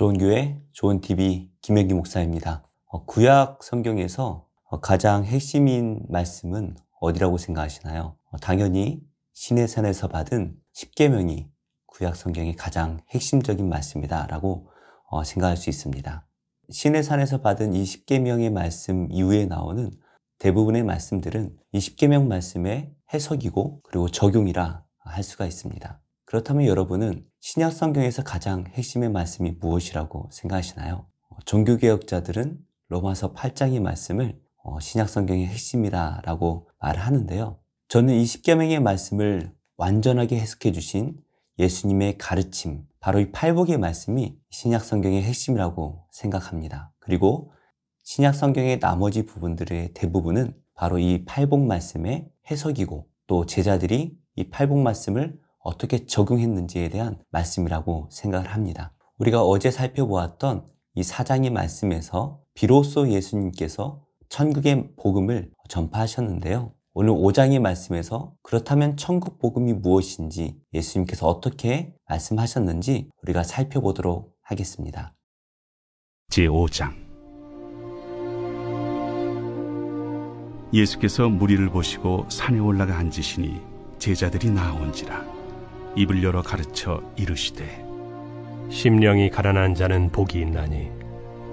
좋은 교회, 좋은 TV 김영기 목사입니다. 구약 성경에서 가장 핵심인 말씀은 어디라고 생각하시나요? 당연히 시내산에서 받은 십계명이 구약 성경의 가장 핵심적인 말씀이다 라고 생각할 수 있습니다. 시내산에서 받은 이 십계명의 말씀 이후에 나오는 대부분의 말씀들은 이 십계명 말씀의 해석이고 그리고 적용이라 할 수가 있습니다. 그렇다면 여러분은 신약 성경에서 가장 핵심의 말씀이 무엇이라고 생각하시나요? 종교개혁자들은 로마서 8장의 말씀을 신약 성경의 핵심이다 라고 말을 하는데요. 저는 이 십계명의 말씀을 완전하게 해석해 주신 예수님의 가르침, 바로 이 팔복의 말씀이 신약 성경의 핵심이라고 생각합니다. 그리고 신약 성경의 나머지 부분들의 대부분은 바로 이 팔복 말씀의 해석이고 또 제자들이 이 팔복 말씀을 어떻게 적용했는지에 대한 말씀이라고 생각을 합니다. 우리가 어제 살펴보았던 이 4장의 말씀에서 비로소 예수님께서 천국의 복음을 전파하셨는데요. 오늘 5장의 말씀에서 그렇다면 천국 복음이 무엇인지 예수님께서 어떻게 말씀하셨는지 우리가 살펴보도록 하겠습니다. 제5장 예수께서 무리를 보시고 산에 올라가 앉으시니 제자들이 나아온지라 입을 열어 가르쳐 이르시되 심령이 가난한 자는 복이 있나니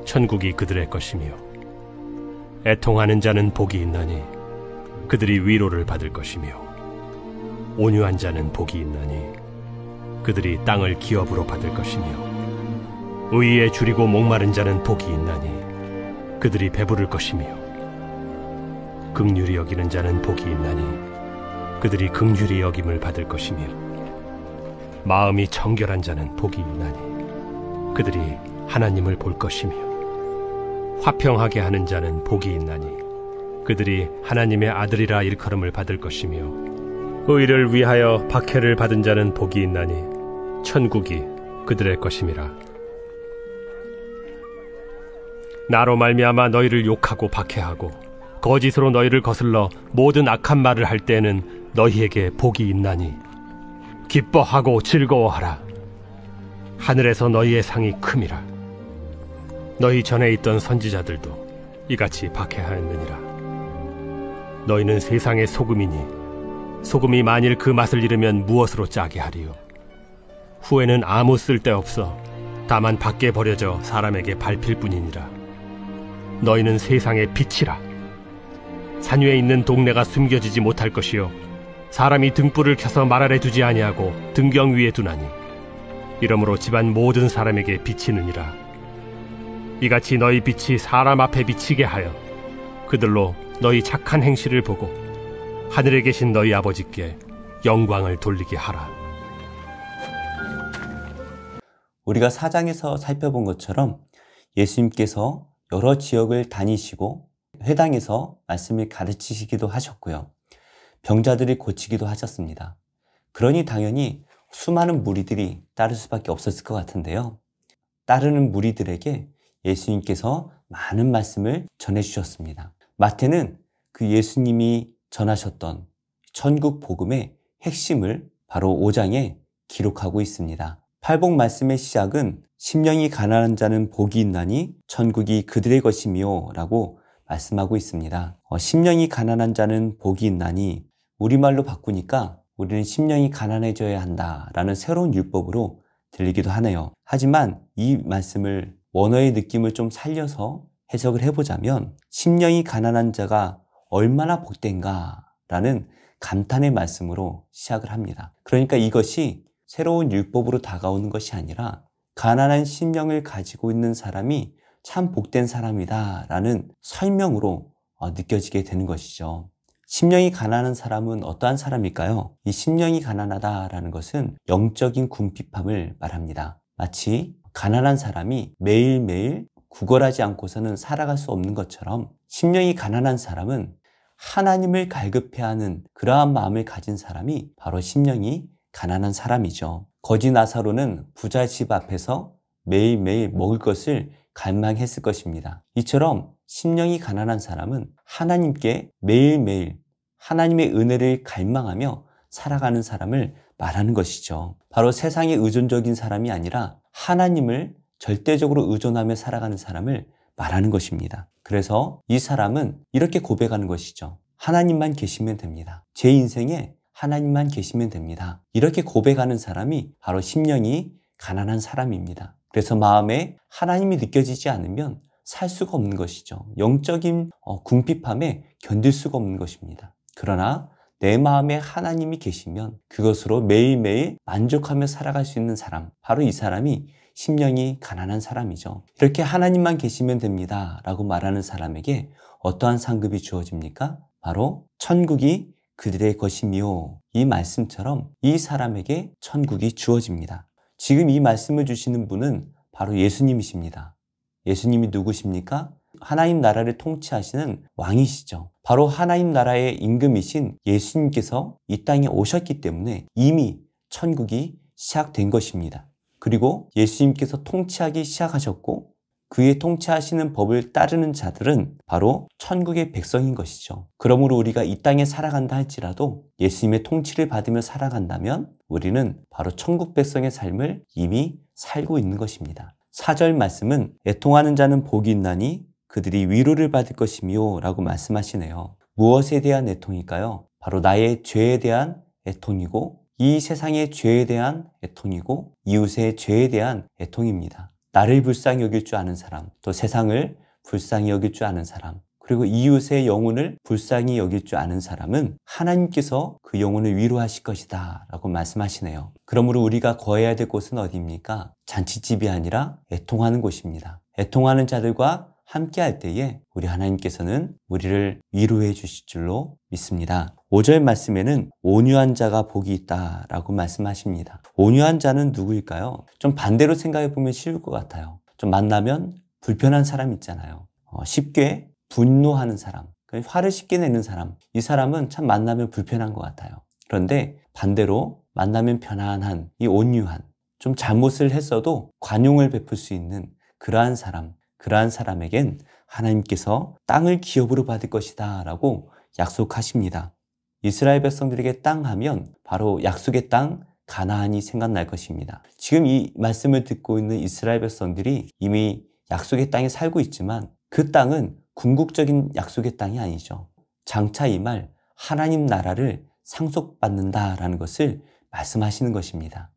천국이 그들의 것이며 애통하는 자는 복이 있나니 그들이 위로를 받을 것이며 온유한 자는 복이 있나니 그들이 땅을 기업으로 받을 것이며 의에 줄이고 목마른 자는 복이 있나니 그들이 배부를 것이며 긍휼히 여기는 자는 복이 있나니 그들이 긍휼히 여김을 받을 것이며 마음이 청결한 자는 복이 있나니 그들이 하나님을 볼 것이며 화평하게 하는 자는 복이 있나니 그들이 하나님의 아들이라 일컬음을 받을 것이며 의를 위하여 박해를 받은 자는 복이 있나니 천국이 그들의 것임이라. 나로 말미암아 너희를 욕하고 박해하고 거짓으로 너희를 거슬러 모든 악한 말을 할 때에는 너희에게 복이 있나니 기뻐하고 즐거워하라. 하늘에서 너희의 상이 큼이라. 너희 전에 있던 선지자들도 이같이 박해하였느니라. 너희는 세상의 소금이니 소금이 만일 그 맛을 잃으면 무엇으로 짜게 하리요? 후에는 아무 쓸데없어 다만 밖에 버려져 사람에게 밟힐 뿐이니라. 너희는 세상의 빛이라. 산 위에 있는 동네가 숨겨지지 못할 것이요 사람이 등불을 켜서 말 아래 두지 아니하고 등경 위에 두나니 이러므로 집안 모든 사람에게 비치느니라. 이같이 너희 빛이 사람 앞에 비치게 하여 그들로 너희 착한 행실을 보고 하늘에 계신 너희 아버지께 영광을 돌리게 하라. 우리가 4장에서 살펴본 것처럼 예수님께서 여러 지역을 다니시고 회당에서 말씀을 가르치시기도 하셨고요. 병자들을 고치기도 하셨습니다. 그러니 당연히 수많은 무리들이 따를 수밖에 없었을 것 같은데요. 따르는 무리들에게 예수님께서 많은 말씀을 전해주셨습니다. 마태는 그 예수님이 전하셨던 천국 복음의 핵심을 바로 5장에 기록하고 있습니다. 팔복 말씀의 시작은 심령이 가난한 자는 복이 있나니 천국이 그들의 것이며 라고 말씀하고 있습니다. 심령이 가난한 자는 복이 있나니 우리말로 바꾸니까 우리는 심령이 가난해져야 한다라는 새로운 율법으로 들리기도 하네요. 하지만 이 말씀을 원어의 느낌을 좀 살려서 해석을 해보자면 심령이 가난한 자가 얼마나 복된가라는 감탄의 말씀으로 시작을 합니다. 그러니까 이것이 새로운 율법으로 다가오는 것이 아니라 가난한 심령을 가지고 있는 사람이 참 복된 사람이다라는 설명으로 느껴지게 되는 것이죠. 심령이 가난한 사람은 어떠한 사람일까요? 이 심령이 가난하다라는 것은 영적인 궁핍함을 말합니다. 마치 가난한 사람이 매일매일 구걸하지 않고서는 살아갈 수 없는 것처럼 심령이 가난한 사람은 하나님을 갈급해하는 그러한 마음을 가진 사람이 바로 심령이 가난한 사람이죠. 거지 나사로는 부자 집 앞에서 매일매일 먹을 것을 갈망했을 것입니다. 이처럼 심령이 가난한 사람은 하나님께 매일매일 하나님의 은혜를 갈망하며 살아가는 사람을 말하는 것이죠. 바로 세상에 의존적인 사람이 아니라 하나님을 절대적으로 의존하며 살아가는 사람을 말하는 것입니다. 그래서 이 사람은 이렇게 고백하는 것이죠. 하나님만 계시면 됩니다. 제 인생에 하나님만 계시면 됩니다. 이렇게 고백하는 사람이 바로 심령이 가난한 사람입니다. 그래서 마음에 하나님이 느껴지지 않으면 살 수가 없는 것이죠. 영적인 궁핍함에 견딜 수가 없는 것입니다. 그러나 내 마음에 하나님이 계시면 그것으로 매일매일 만족하며 살아갈 수 있는 사람, 바로 이 사람이 심령이 가난한 사람이죠. 이렇게 하나님만 계시면 됩니다 라고 말하는 사람에게 어떠한 상급이 주어집니까? 바로 천국이 그들의 것이며, 이 말씀처럼 이 사람에게 천국이 주어집니다. 지금 이 말씀을 주시는 분은 바로 예수님이십니다. 예수님이 누구십니까? 하나님 나라를 통치하시는 왕이시죠. 바로 하나님 나라의 임금이신 예수님께서 이 땅에 오셨기 때문에 이미 천국이 시작된 것입니다. 그리고 예수님께서 통치하기 시작하셨고 그의 통치하시는 법을 따르는 자들은 바로 천국의 백성인 것이죠. 그러므로 우리가 이 땅에 살아간다 할지라도 예수님의 통치를 받으며 살아간다면 우리는 바로 천국 백성의 삶을 이미 살고 있는 것입니다. 4절 말씀은 애통하는 자는 복이 있나니 그들이 위로를 받을 것이며 라고 말씀하시네요. 무엇에 대한 애통일까요? 바로 나의 죄에 대한 애통이고 이 세상의 죄에 대한 애통이고 이웃의 죄에 대한 애통입니다. 나를 불쌍히 여길 줄 아는 사람, 또 세상을 불쌍히 여길 줄 아는 사람, 그리고 이웃의 영혼을 불쌍히 여길 줄 아는 사람은 하나님께서 그 영혼을 위로하실 것이다 라고 말씀하시네요. 그러므로 우리가 거해야 될 곳은 어디입니까? 잔치집이 아니라 애통하는 곳입니다. 애통하는 자들과 함께 할 때에 우리 하나님께서는 우리를 위로해 주실 줄로 믿습니다. 5절 말씀에는 온유한 자가 복이 있다 라고 말씀하십니다. 온유한 자는 누구일까요? 좀 반대로 생각해 보면 쉬울 것 같아요. 좀 만나면 불편한 사람 있잖아요. 쉽게 분노하는 사람, 화를 쉽게 내는 사람, 이 사람은 참 만나면 불편한 것 같아요. 그런데 반대로 만나면 편안한, 이 온유한, 좀 잘못을 했어도 관용을 베풀 수 있는 그러한 사람에겐 하나님께서 땅을 기업으로 받을 것이다 라고 약속하십니다. 이스라엘 백성들에게 땅 하면 바로 약속의 땅 가나안이 생각날 것입니다. 지금 이 말씀을 듣고 있는 이스라엘 백성들이 이미 약속의 땅에 살고 있지만 그 땅은 궁극적인 약속의 땅이 아니죠. 장차 이 말 하나님 나라를 상속받는다라는 것을 말씀하시는 것입니다.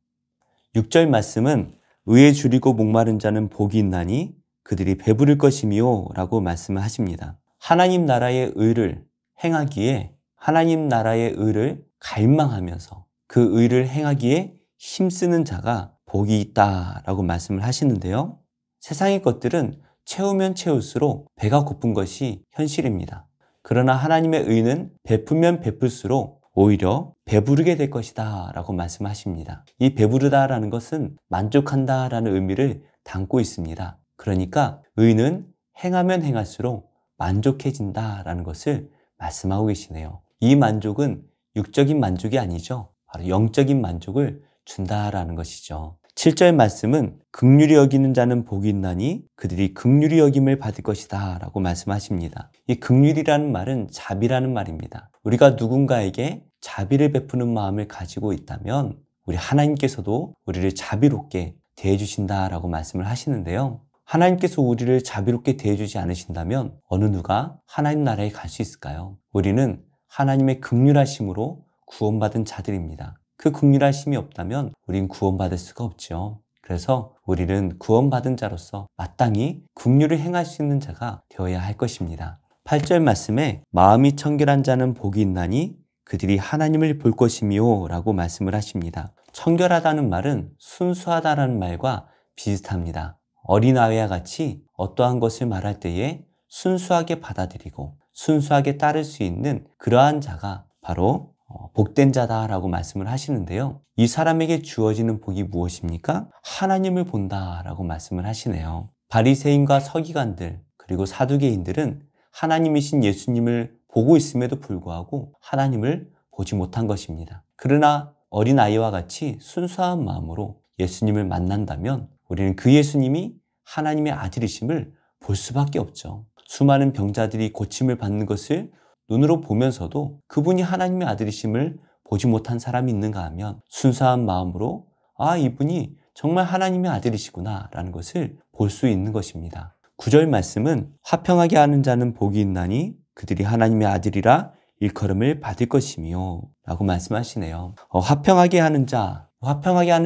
6절 말씀은 의에 줄이고 목마른 자는 복이 있나니 그들이 배부를 것이며 라고 말씀을 하십니다. 하나님 나라의 의를 행하기에 하나님 나라의 의를 갈망하면서 그 의를 행하기에 힘쓰는 자가 복이 있다라고 말씀을 하시는데요. 세상의 것들은 채우면 채울수록 배가 고픈 것이 현실입니다. 그러나 하나님의 의는 베풀면 베풀수록 오히려 배부르게 될 것이다 라고 말씀하십니다. 이 배부르다라는 것은 만족한다라는 의미를 담고 있습니다. 그러니까 의는 행하면 행할수록 만족해진다라는 것을 말씀하고 계시네요. 이 만족은 육적인 만족이 아니죠. 바로 영적인 만족을 준다라는 것이죠. 7절 말씀은 긍휼히 여기는 자는 복이 있나니 그들이 긍휼히 여김을 받을 것이다 라고 말씀하십니다. 이 긍휼이라는 말은 자비라는 말입니다. 우리가 누군가에게 자비를 베푸는 마음을 가지고 있다면 우리 하나님께서도 우리를 자비롭게 대해주신다라고 말씀을 하시는데요. 하나님께서 우리를 자비롭게 대해주지 않으신다면 어느 누가 하나님 나라에 갈 수 있을까요? 우리는 하나님의 긍휼하심으로 구원받은 자들입니다. 그 긍휼하심이 없다면 우린 구원받을 수가 없죠. 그래서 우리는 구원받은 자로서 마땅히 긍휼을 행할 수 있는 자가 되어야 할 것입니다. 8절 말씀에 마음이 청결한 자는 복이 있나니 그들이 하나님을 볼 것이며 라고 말씀을 하십니다. 청결하다는 말은 순수하다라는 말과 비슷합니다. 어린아이와 같이 어떠한 것을 말할 때에 순수하게 받아들이고 순수하게 따를 수 있는 그러한 자가 바로 복된 자다라고 말씀을 하시는데요. 이 사람에게 주어지는 복이 무엇입니까? 하나님을 본다라고 말씀을 하시네요. 바리새인과 서기관들 그리고 사두개인들은 하나님이신 예수님을 보고 있음에도 불구하고 하나님을 보지 못한 것입니다. 그러나 어린아이와 같이 순수한 마음으로 예수님을 만난다면 우리는 그 예수님이 하나님의 아들이심을 볼 수밖에 없죠. 수많은 병자들이 고침을 받는 것을 눈으로 보면서도 그분이 하나님의 아들이심을 보지 못한 사람이 있는가 하면 순수한 마음으로 이분이 정말 하나님의 아들이시구나 라는 것을 볼 수 있는 것입니다. 9절 말씀은 화평하게 하는 자는 복이 있나니 그들이 하나님의 아들이라 일컬음을 받을 것이며 라고 말씀하시네요. 화평하게 하는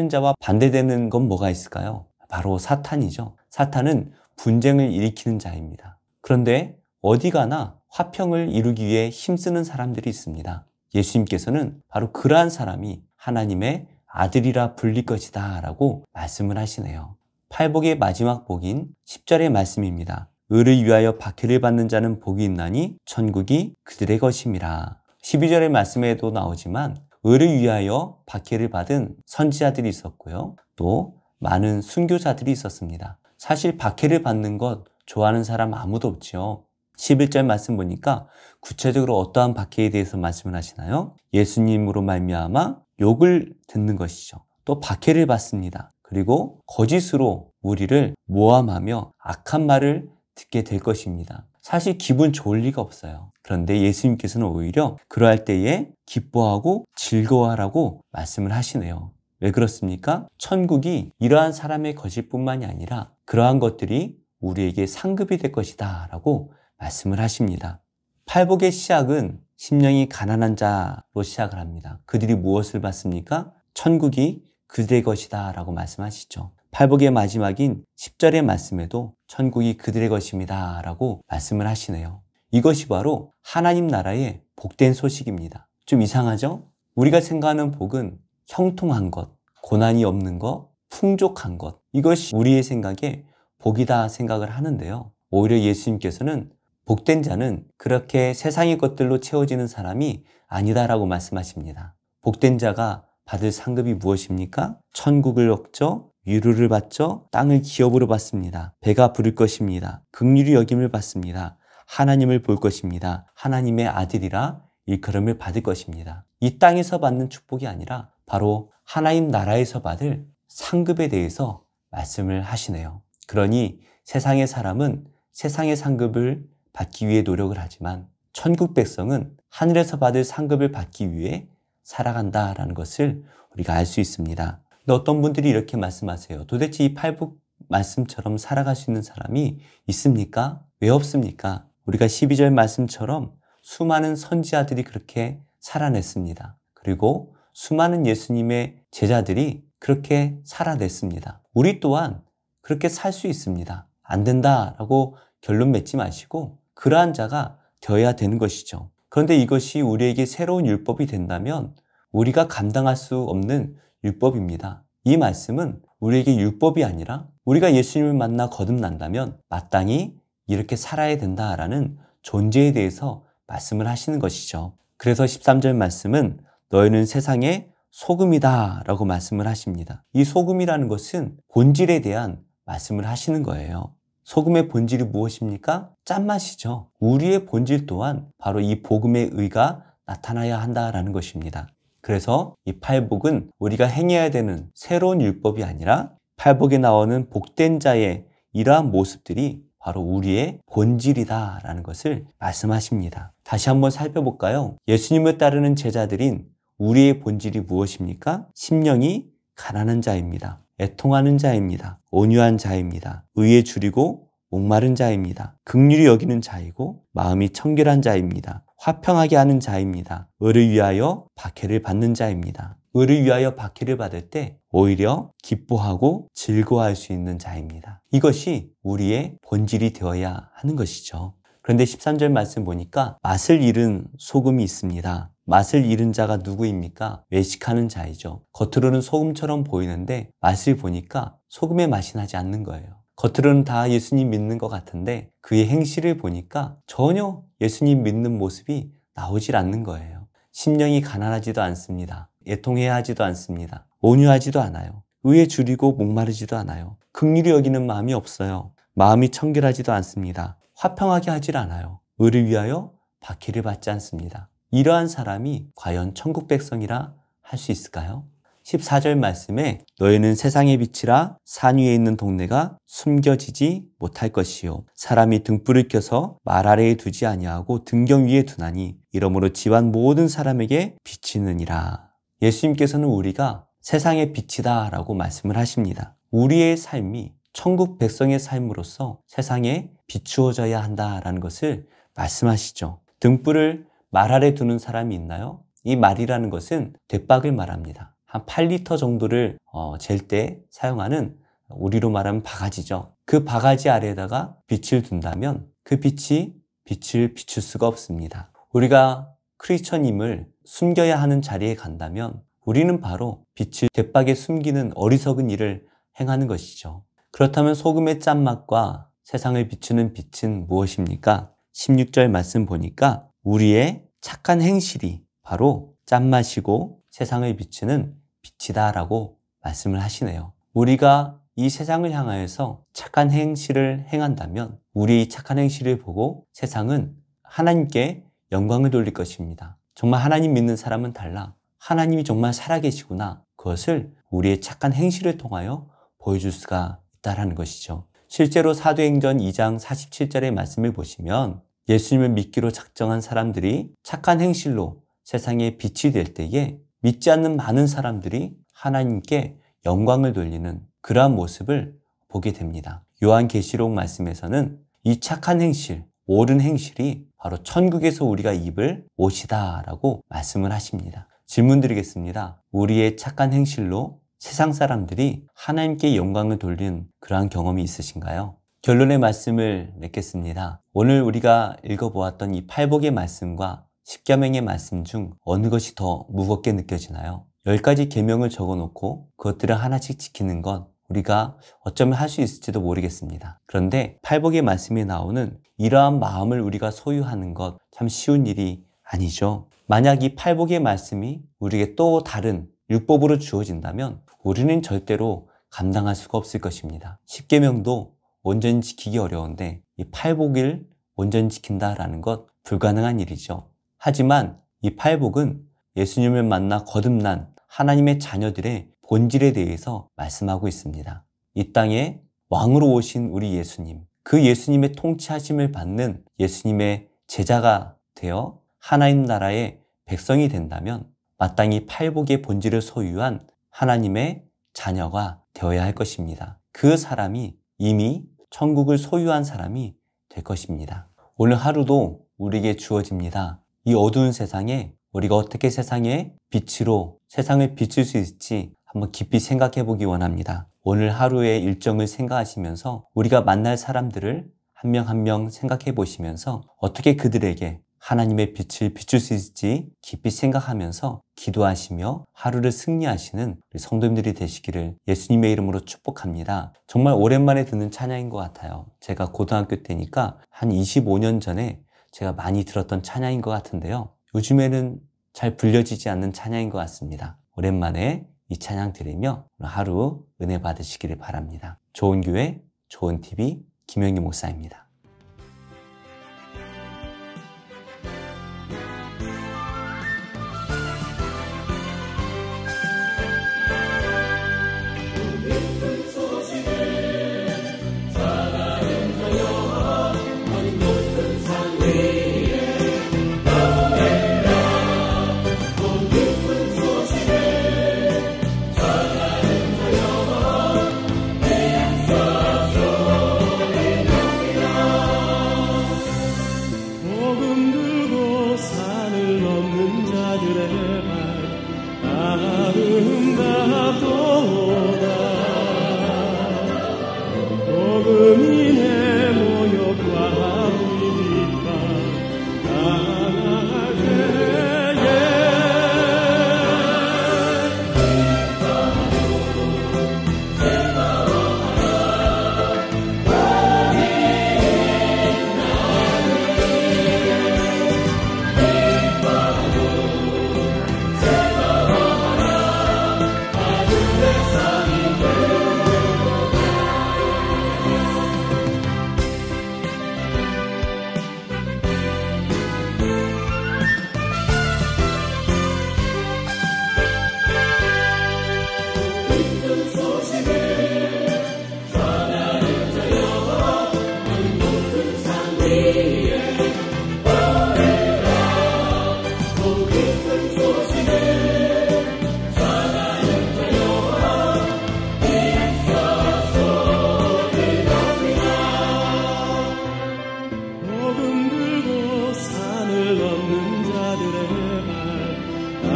자와 반대되는 건 뭐가 있을까요? 바로 사탄이죠. 사탄은 분쟁을 일으키는 자입니다. 그런데 어디 가나 화평을 이루기 위해 힘쓰는 사람들이 있습니다. 예수님께서는 바로 그러한 사람이 하나님의 아들이라 불릴 것이다 라고 말씀을 하시네요. 팔복의 마지막 복인 10절의 말씀입니다. 의를 위하여 박해를 받는 자는 복이 있나니 천국이 그들의 것임이라. 12절의 말씀에도 나오지만 의를 위하여 박해를 받은 선지자들이 있었고요. 또 많은 순교자들이 있었습니다. 사실 박해를 받는 것 좋아하는 사람 아무도 없죠. 11절 말씀 보니까 구체적으로 어떠한 박해에 대해서 말씀을 하시나요? 예수님으로 말미암아 욕을 듣는 것이죠. 또 박해를 받습니다. 그리고 거짓으로 우리를 모함하며 악한 말을 듣게 될 것입니다. 사실 기분 좋을 리가 없어요. 그런데 예수님께서는 오히려 그러할 때에 기뻐하고 즐거워하라고 말씀을 하시네요. 왜 그렇습니까? 천국이 이러한 사람의 것일뿐만이 아니라 그러한 것들이 우리에게 상급이 될 것이다 라고 말씀을 하십니다. 팔복의 시작은 심령이 가난한 자로 시작을 합니다. 그들이 무엇을 받습니까? 천국이 그들의 것이다 라고 말씀하시죠. 팔복의 마지막인 10절의 말씀에도 천국이 그들의 것입니다 라고 말씀을 하시네요. 이것이 바로 하나님 나라의 복된 소식입니다. 좀 이상하죠? 우리가 생각하는 복은 형통한 것, 고난이 없는 것, 풍족한 것, 이것이 우리의 생각에 복이다 생각을 하는데요. 오히려 예수님께서는 복된 자는 그렇게 세상의 것들로 채워지는 사람이 아니다라고 말씀하십니다. 복된 자가 받을 상급이 무엇입니까? 천국을 얻죠, 위로를 받죠, 땅을 기업으로 받습니다. 배가 부를 것입니다. 긍휼히 여김을 받습니다. 하나님을 볼 것입니다. 하나님의 아들이라 일컬음을 받을 것입니다. 이 땅에서 받는 축복이 아니라 바로 하나님 나라에서 받을 상급에 대해서 말씀을 하시네요. 그러니 세상의 사람은 세상의 상급을 받기 위해 노력을 하지만 천국 백성은 하늘에서 받을 상급을 받기 위해 살아간다라는 것을 우리가 알 수 있습니다. 근데 어떤 분들이 이렇게 말씀하세요. 도대체 이 팔복 말씀처럼 살아갈 수 있는 사람이 있습니까? 왜 없습니까? 우리가 12절 말씀처럼 수많은 선지자들이 그렇게 살아냈습니다. 그리고 수많은 예수님의 제자들이 그렇게 살아냈습니다. 우리 또한 그렇게 살 수 있습니다. 안 된다라고 결론 맺지 마시고 그러한 자가 되어야 되는 것이죠. 그런데 이것이 우리에게 새로운 율법이 된다면 우리가 감당할 수 없는 율법입니다. 이 말씀은 우리에게 율법이 아니라 우리가 예수님을 만나 거듭난다면 마땅히 이렇게 살아야 된다라는 존재에 대해서 말씀을 하시는 것이죠. 그래서 13절 말씀은 너희는 세상의 소금이다 라고 말씀을 하십니다. 이 소금이라는 것은 본질에 대한 말씀을 하시는 거예요. 소금의 본질이 무엇입니까? 짠맛이죠. 우리의 본질 또한 바로 이 복음의 의가 나타나야 한다라는 것입니다. 그래서 이 팔복은 우리가 행해야 되는 새로운 율법이 아니라 팔복에 나오는 복된 자의 이러한 모습들이 바로 우리의 본질이다라는 것을 말씀하십니다. 다시 한번 살펴볼까요? 예수님을 따르는 제자들인 우리의 본질이 무엇입니까? 심령이 가난한 자입니다. 애통하는 자입니다. 온유한 자입니다. 의에 줄이고 목마른 자입니다. 긍휼히 여기는 자이고 마음이 청결한 자입니다. 화평하게 하는 자입니다. 의를 위하여 박해를 받는 자입니다. 의를 위하여 박해를 받을 때 오히려 기뻐하고 즐거워할 수 있는 자입니다. 이것이 우리의 본질이 되어야 하는 것이죠. 그런데 13절 말씀 보니까 맛을 잃은 소금이 있습니다. 맛을 잃은 자가 누구입니까? 외식하는 자이죠. 겉으로는 소금처럼 보이는데 맛을 보니까 소금의 맛이 나지 않는 거예요. 겉으로는 다 예수님 믿는 것 같은데 그의 행실을 보니까 전혀 예수님 믿는 모습이 나오질 않는 거예요. 심령이 가난하지도 않습니다. 애통해야 하지도 않습니다. 온유하지도 않아요. 의에 줄이고 목마르지도 않아요. 긍휼히 여기는 마음이 없어요. 마음이 청결하지도 않습니다. 화평하게 하질 않아요. 의를 위하여 박해를 받지 않습니다. 이러한 사람이 과연 천국 백성이라 할 수 있을까요? 14절 말씀에 너희는 세상의 빛이라 산 위에 있는 동네가 숨겨지지 못할 것이요 사람이 등불을 켜서 말 아래에 두지 아니하고 등경 위에 두나니 이러므로 집안 모든 사람에게 비치느니라. 예수님께서는 우리가 세상의 빛이다 라고 말씀을 하십니다. 우리의 삶이 천국 백성의 삶으로서 세상에 비추어져야 한다라는 것을 말씀하시죠. 등불을 말 아래 두는 사람이 있나요? 이 말이라는 것은 돛박을 말합니다. 한 8리터 정도를 잴 때 사용하는, 우리로 말하면 바가지죠. 그 바가지 아래에다가 빛을 둔다면 그 빛이 빛을 비출 수가 없습니다. 우리가 크리스천임을 숨겨야 하는 자리에 간다면 우리는 바로 빛을 돛박에 숨기는 어리석은 일을 행하는 것이죠. 그렇다면 소금의 짠맛과 세상을 비추는 빛은 무엇입니까? 16절 말씀 보니까 우리의 착한 행실이 바로 짠맛이고 세상을 비추는 빛이다 라고 말씀을 하시네요. 우리가 이 세상을 향하여서 착한 행실을 행한다면 우리 착한 행실을 보고 세상은 하나님께 영광을 돌릴 것입니다. 정말 하나님 믿는 사람은 달라. 하나님이 정말 살아계시구나. 그것을 우리의 착한 행실을 통하여 보여줄 수가 있다는 것이죠. 실제로 사도행전 2장 47절의 말씀을 보시면 예수님을 믿기로 작정한 사람들이 착한 행실로 세상에 빛이 될 때에 믿지 않는 많은 사람들이 하나님께 영광을 돌리는 그러한 모습을 보게 됩니다. 요한계시록 말씀에서는 이 착한 행실, 옳은 행실이 바로 천국에서 우리가 입을 옷이다라고 말씀을 하십니다. 질문 드리겠습니다. 우리의 착한 행실로 세상 사람들이 하나님께 영광을 돌리는 그러한 경험이 있으신가요? 결론의 말씀을 맺겠습니다. 오늘 우리가 읽어보았던 이 팔복의 말씀과 십계명의 말씀 중 어느 것이 더 무겁게 느껴지나요? 10가지 계명을 적어놓고 그것들을 하나씩 지키는 건 우리가 어쩌면 할 수 있을지도 모르겠습니다. 그런데 팔복의 말씀에 나오는 이러한 마음을 우리가 소유하는 것 참 쉬운 일이 아니죠. 만약 이 팔복의 말씀이 우리에게 또 다른 율법으로 주어진다면 우리는 절대로 감당할 수가 없을 것입니다. 십계명도 온전히 지키기 어려운데 이 팔복을 온전히 지킨다라는 것 불가능한 일이죠. 하지만 이 팔복은 예수님을 만나 거듭난 하나님의 자녀들의 본질에 대해서 말씀하고 있습니다. 이 땅에 왕으로 오신 우리 예수님, 그 예수님의 통치하심을 받는 예수님의 제자가 되어 하나님 나라의 백성이 된다면 마땅히 팔복의 본질을 소유한 하나님의 자녀가 되어야 할 것입니다. 그 사람이 이미 천국을 소유한 사람이 될 것입니다. 오늘 하루도 우리에게 주어집니다. 이 어두운 세상에 우리가 어떻게 세상의 빛으로 세상을 비출 수 있을지 한번 깊이 생각해 보기 원합니다. 오늘 하루의 일정을 생각하시면서 우리가 만날 사람들을 한 명 한 명 생각해 보시면서 어떻게 그들에게 하나님의 빛을 비출 수 있을지 깊이 생각하면서 기도하시며 하루를 승리하시는 우리 성도님들이 되시기를 예수님의 이름으로 축복합니다. 정말 오랜만에 듣는 찬양인 것 같아요. 제가 고등학교 때니까 한 25년 전에 제가 많이 들었던 찬양인 것 같은데요. 요즘에는 잘 불려지지 않는 찬양인 것 같습니다. 오랜만에 이 찬양 들으며 하루 은혜 받으시기를 바랍니다. 좋은 교회, 좋은 TV, 김영희 목사입니다.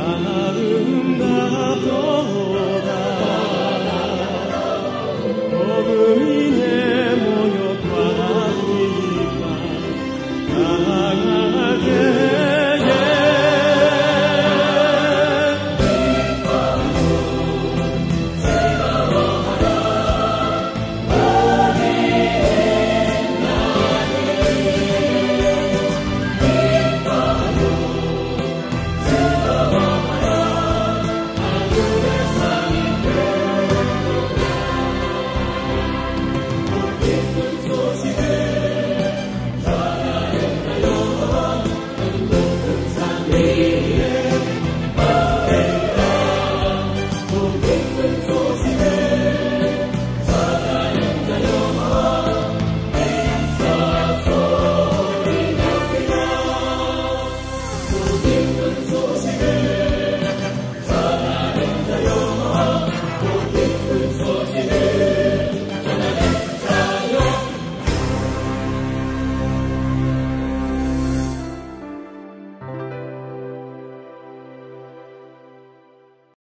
아름답던